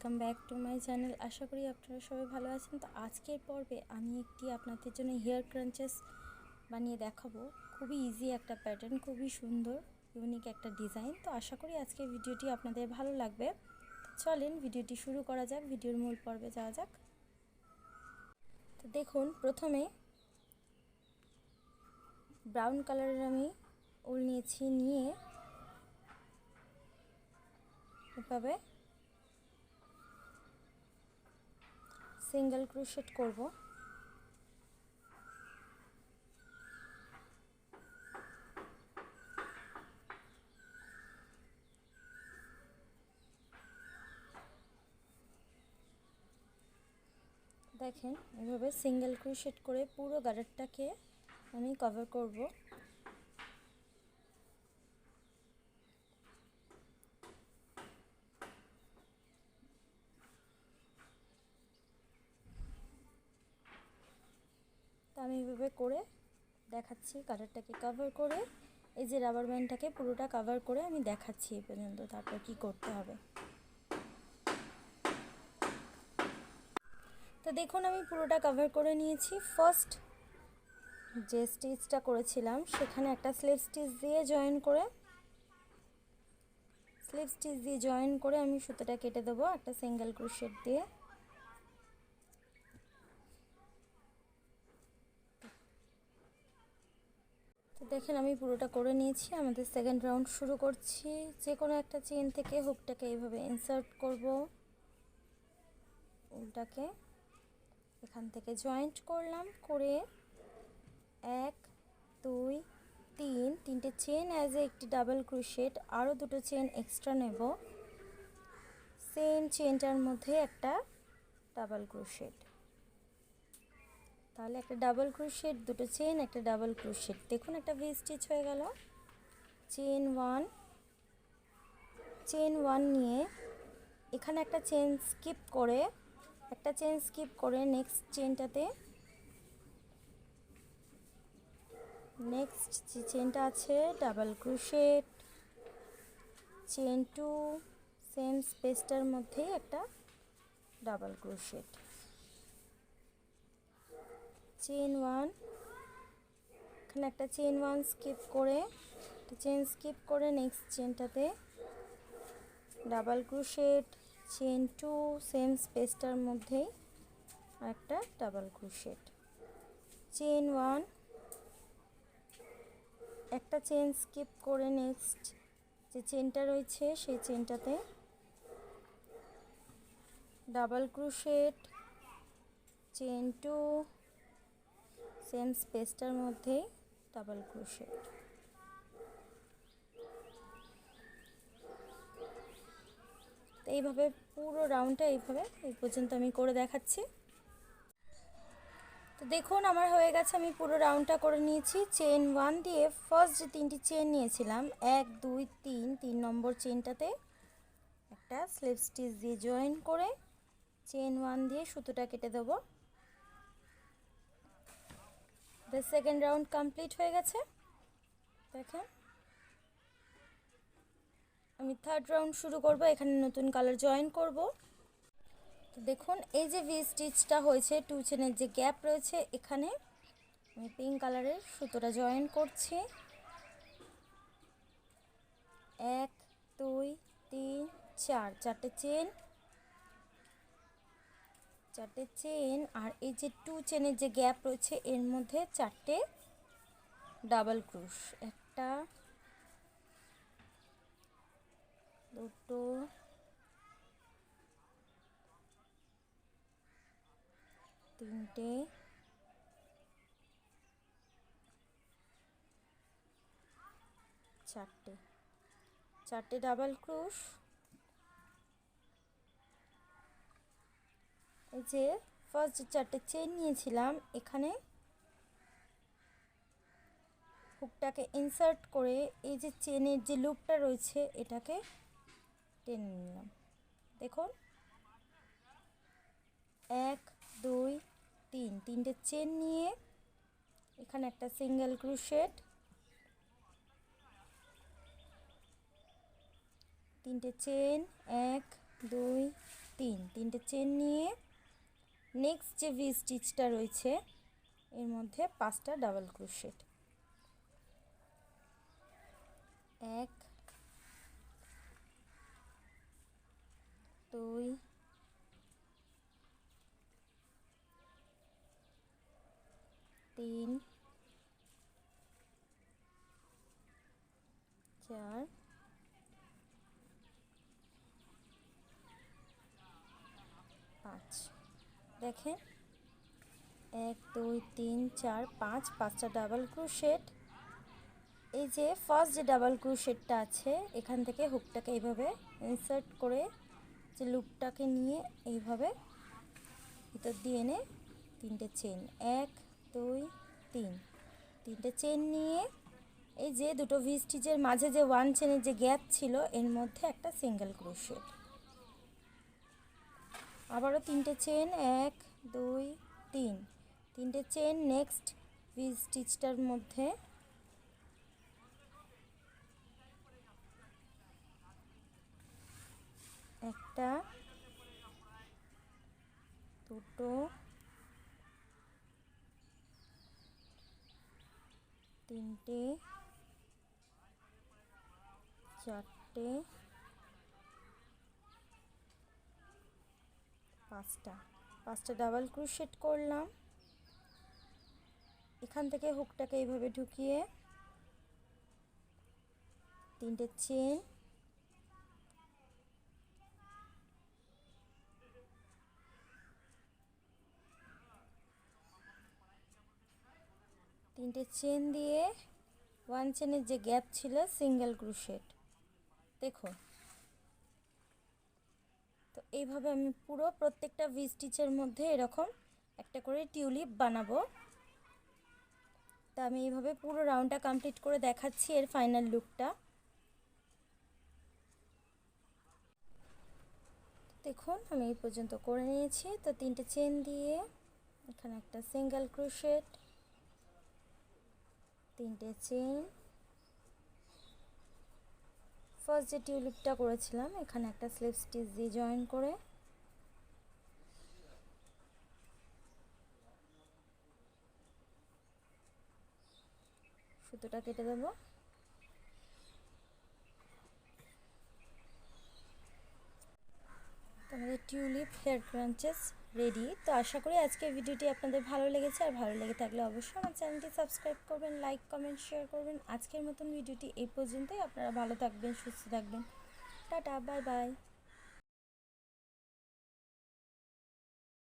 Welcome back to my channel. আশা করি আপনারা সবাই ভালো আছেন। তো আজকের পর্বে আমি একটি আপনাদের জন্য হেয়ার ক্রাঞ্চেস বানিয়ে দেখাবো। খুবই ইজি একটা প্যাটার্ন, খুবই সুন্দর ইউনিক একটা ডিজাইন। তো আশা করি আজকের ভিডিওটি আপনাদের ভালো লাগবে। চলেন ভিডিওটি শুরু করা যাক, ভিডিওর মূল পর্বে যাওয়া যাক। তো দেখুন, প্রথমে ব্রাউন কালারের আমি উল নিয়েছি, নিয়ে এভাবে সিঙ্গেল ক্রোশেট করব। দেখেন, এভাবে সিঙ্গেল ক্রোশেট করে পুরো গার্ডারটাকে আমি কভার করব। তো আমি এভাবে করে দেখাচ্ছি, গার্ডারটাকে কভার করে এই যে রাবার ব্যান্ডটাকে পুরোটা কভার করে আমি দেখাচ্ছি এই পর্যন্ত, তারপর কি করতে হবে। তো দেখুন, আমি পুরোটা কভার করে নিয়েছি। ফার্স্ট যে স্টিচটা করেছিলাম সেখানে একটা স্লিপ স্টিচ দিয়ে জয়েন করে আমি সুতোটা কেটে দেবো একটা সিঙ্গেল ক্রোশেট দিয়ে। তো দেখেন, আমি পুরোটা করে নিয়েছি। আমাদের সেকেন্ড রাউন্ড শুরু করছি। যে কোনো একটা চেন থেকে হুকটাকে এইভাবে ইনসার্ট করব, উলটাকে এখান থেকে জয়েন্ট করলাম, করে 1 2 3 তিনটে চেন অ্যাজ একটি ডাবল ক্রোশেট, আরও দুটো চেন এক্সট্রা নেব। সেম চেনটার মধ্যে একটা ডাবল ক্রোশেট, তাহলে একটা ডাবল ক্রোশেট, দুটো চেন, একটা ডাবল ক্রোশেট। দেখুন, একটা ভি স্টিচ হয়ে গেল। চেন 1 নিয়ে এখানে একটা চেন স্কিপ করে নেক্সট চেনটাতে, নেক্সট যে চেনটা আছে ডাবল ক্রোশেট, চেন 2, সেম স্পেসটার মধ্যেই একটা ডাবল ক্রোশেট, চেন 1, এখানে একটা চেন 1 স্কিপ করে নেক্সট চেনটাতে ডাবল ক্রোশেট, চেন 2, সেম স্পেসটার মধ্যেই একটা ডাবল ক্রোশেট, চেন 1, একটা চেন স্কিপ করে নেক্সট যে চেনটা রয়েছে সেই চেনটাতে ডাবল ক্রোশেট, চেন 2, সেম স্পেসটার মধ্যেই ডাবল ক্রোশেট। তো এইভাবে পুরো রাউন্ডটা এইভাবে এই পর্যন্ত আমি করে দেখাচ্ছি। তো দেখুন, আমার হয়ে গেছে। আমি পুরো রাউন্ডটা করে নিয়েছি। চেন 1 দিয়ে ফার্স্ট যে তিনটি চেন নিয়েছিলাম 1 2 3 নম্বর চেনটাতে একটা স্লিপ স্টিচ দিয়ে জয়েন করে চেন 1 দিয়ে সুতোটা কেটে দেবো। দ্য সেকেন্ড রাউন্ড কমপ্লিট হয়ে গেছে। দেখেন, আমি থার্ড রাউন্ড শুরু করব। এখানে নতুন কালার জয়েন করব। তো দেখুন, এই যে ভি স্টিচটা হয়েছে, 2 চেনের যে গ্যাপ রয়েছে, এখানে আমি পিঙ্ক কালারের সুতোটা জয়েন করছি। 1 2 3 4 চারটে চেন, আর এই যে 2 চেনের যে গ্যাপ রয়েছে এর মধ্যে চারটে ডাবল ক্রোশ, একটা, দুটো, তিনটে, চারটে ডাবল ক্রোশ। এই যে ফার্স্ট যে চারটে চেন নিয়েছিলাম এখানে হুকটাকে ইনসার্ট করে এই যে চেনের যে লুপটা রয়েছে এটাকে টেনে নিলাম। দেখুন, 1 2 3 তিনটে চেন নিয়ে এখানে একটা সিঙ্গেল ক্রোশেট, তিনটে চেন, 1 2 তিনটে চেন নিয়ে নেক্সট যে ভি স্টিচটা রয়েছে এর মধ্যে 5টা ডাবল ক্রোশেট, 1 2 3 4 5। দেখেন 1 2 3 4 5, 5টা ডাবল ক্রোশেট। এই যে ফার্স্ট যে ডাবল ক্রোশেটটা আছে এখান থেকে হুকটাকে এইভাবে ইনসার্ট করে যে লুপটাকে নিয়ে এইভাবে ভিতর দিয়ে এনে 3টে চেন, 1 2 3, 3টে চেন নিয়ে এই যে দুটো ভি স্টিচের মাঝে যে 1 চেনের যে গ্যাপ ছিল এর মধ্যে একটা সিঙ্গেল ক্রোশেট, আবারও 3টে চেন, 1 2 3, 3টে চেন নেক্সট ভি স্টিচটার মধ্যে, একটা দুটো তিনটে চারটে পাঁচটা ডাবল ক্রোশেট করলাম। এখান থেকে হুকটাকে এইভাবে ঢুকিয়ে 3টে চেন, 3টে চেন দিয়ে 1 চেনের যে গ্যাপ ছিল সিঙ্গেল ক্রোশেট। দেখুন তো এইভাবে আমি পুরো প্রত্যেকটা ভি স্টিচের মধ্যে এরকম একটা করে টিউলিপ বানাবো। তা আমি এইভাবে পুরো রাউন্ডটা কমপ্লিট করে দেখাচ্ছি এর ফাইনাল লুকটা। দেখুন আমি এই পর্যন্ত করে নিয়েছি। তো 3টে চেন দিয়ে এখানে একটা সিঙ্গেল ক্রোশেট, 3টে চেন, ফার্স্ট যে টিউলিপটা করেছিলাম এখানে একটা স্লিপ স্টিচ দিয়ে জয়েন করে সুতোটা কেটে দেবো। আমাদের টিউলিপ হেয়ার ক্রাঞ্চেস রেডি। তো আশা করি আজকের ভিডিওটি আপনাদের ভালো লেগেছে, আর ভালো লেগে থাকলে অবশ্যই আমার চ্যানেলটি সাবস্ক্রাইব করবেন, লাইক কমেন্ট শেয়ার করবেন। আজকের মতন ভিডিওটি এই পর্যন্তই। আপনারা ভালো থাকবেন, সুস্থ থাকবেন। Tata, bye bye.